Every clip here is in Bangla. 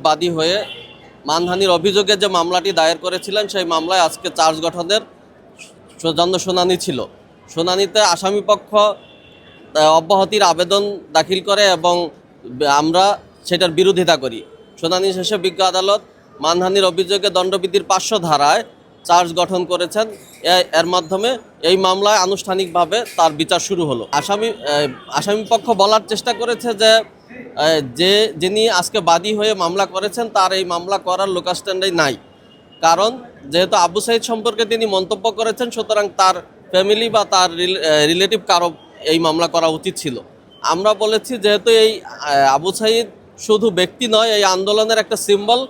বাদী হয়ে মানহানির অভিযোগে যে মামলাটি দায়ের করেছিলেন সেই মামলায় আজকে চার্জ গঠনের জন্য শুনানি ছিল। শুনানিতে আসামিপক্ষ অব্যাহতির আবেদন দাখিল করে এবং আমরা সেটার বিরোধিতা করি। শুনানি শেষে বিজ্ঞ আদালত মানহানির অভিযোগে দণ্ডবিধির 500 ধারায় চার্জ গঠন করেছেন। এর মাধ্যমে এই মামলায় আনুষ্ঠানিকভাবে তার বিচার শুরু হলো। আসামিপক্ষ বলার চেষ্টা করেছে যে যিনি আজকে বাদী হয়ে মামলা করেছেন তার এই মামলা করার লোকাল স্ট্যান্ডার্ড নাই, কারণ যেহেতু আবু সাঈদ সম্পর্কে তিনি মন্তব্য করেছেন, সুতরাং তার ফ্যামিলি বা তার রিলেটিভ কারো এই মামলা করা উচিত ছিল। আমরা বলেছি যেহেতু এই আবু সাঈদ শুধু ব্যক্তি নয়, এই আন্দোলনের একটা সিম্বল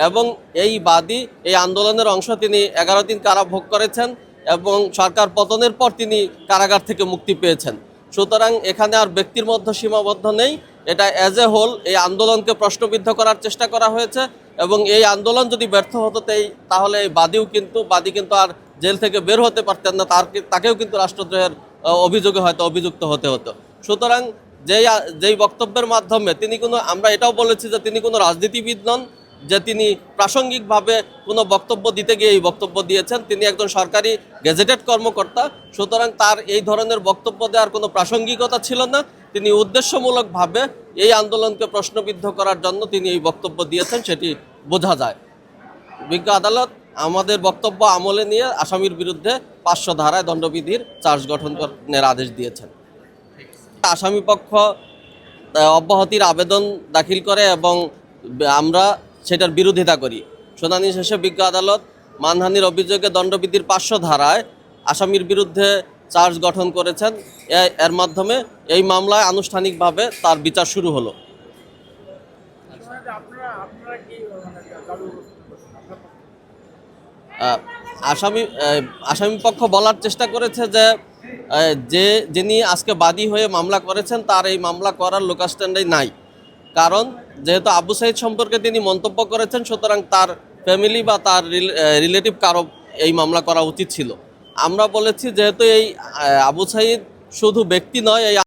এবং এই বাদী এই আন্দোলনের অংশ। তিনি 11 দিন কারা ভোগ করেছেন এবং সরকার পতনের পর তিনি কারাগার থেকে মুক্তি পেয়েছেন। সুতরাং এখানে আর ব্যক্তির মধ্যে সীমাবদ্ধ নেই, এটা অ্যাজ এ হোল এই আন্দোলনকে প্রশ্নবিদ্ধ করার চেষ্টা করা হয়েছে এবং এই আন্দোলন যদি ব্যর্থ হতো তাহলে এই বাদী কিন্তু আর জেল থেকে বের হতে পারতেন না, তাকেও কিন্তু রাষ্ট্রদ্রোহের অভিযোগে হয়তো অভিযুক্ত হতে হতো। সুতরাং যেই বক্তব্যের মাধ্যমে আমরা এটাও বলেছি যে তিনি কোনো রাজনীতিবিদ নন, যে তিনি প্রাসঙ্গিকভাবে কোনো বক্তব্য দিতে গিয়ে এই বক্তব্য দিয়েছেন। তিনি একজন সরকারি গেজেটেড কর্মকর্তা, সুতরাং তার এই ধরনের বক্তব্য দেওয়ার কোনো প্রাসঙ্গিকতা ছিল না। তিনি উদ্দেশ্যমূলকভাবে এই আন্দোলনকে প্রশ্নবিদ্ধ করার জন্য তিনি এই বক্তব্য দিয়েছেন, সেটি বোঝা যায়। বিজ্ঞ আদালত আমাদের বক্তব্য আমলে নিয়ে আসামির বিরুদ্ধে 500 ধারায় দণ্ডবিধির চার্জ গঠনের আদেশ দিয়েছেন। আসামিপক্ষ অব্যাহতির আবেদন দাখিল করে এবং আমরা সেটার বিরোধিতা করি। শুনানি শেষে বিজ্ঞ আদালত মানহানির অভিযোগে দণ্ডবিধির 500 ধারায় আসামির বিরুদ্ধে চার্জ গঠন করেছেন। এর মাধ্যমে এই মামলায় আনুষ্ঠানিকভাবে তার বিচার শুরু হলো। আসামিপক্ষ বলার চেষ্টা করেছে যে যিনি আজকে বাদী হয়ে মামলা করেছেন তার এই মামলা করার লোকাল স্ট্যান্ডার্ড নাই, কারণ যেহেতু আবু সাঈদ সম্পর্কে তিনি মন্তব্য করেছেন, সুতরাং তার ফ্যামিলি বা তার রিলেটিভ কারো এই মামলা করা উচিত ছিল। আমরা বলেছি যেহেতু এই আবু সাঈদ শুধু ব্যক্তি নয়, এই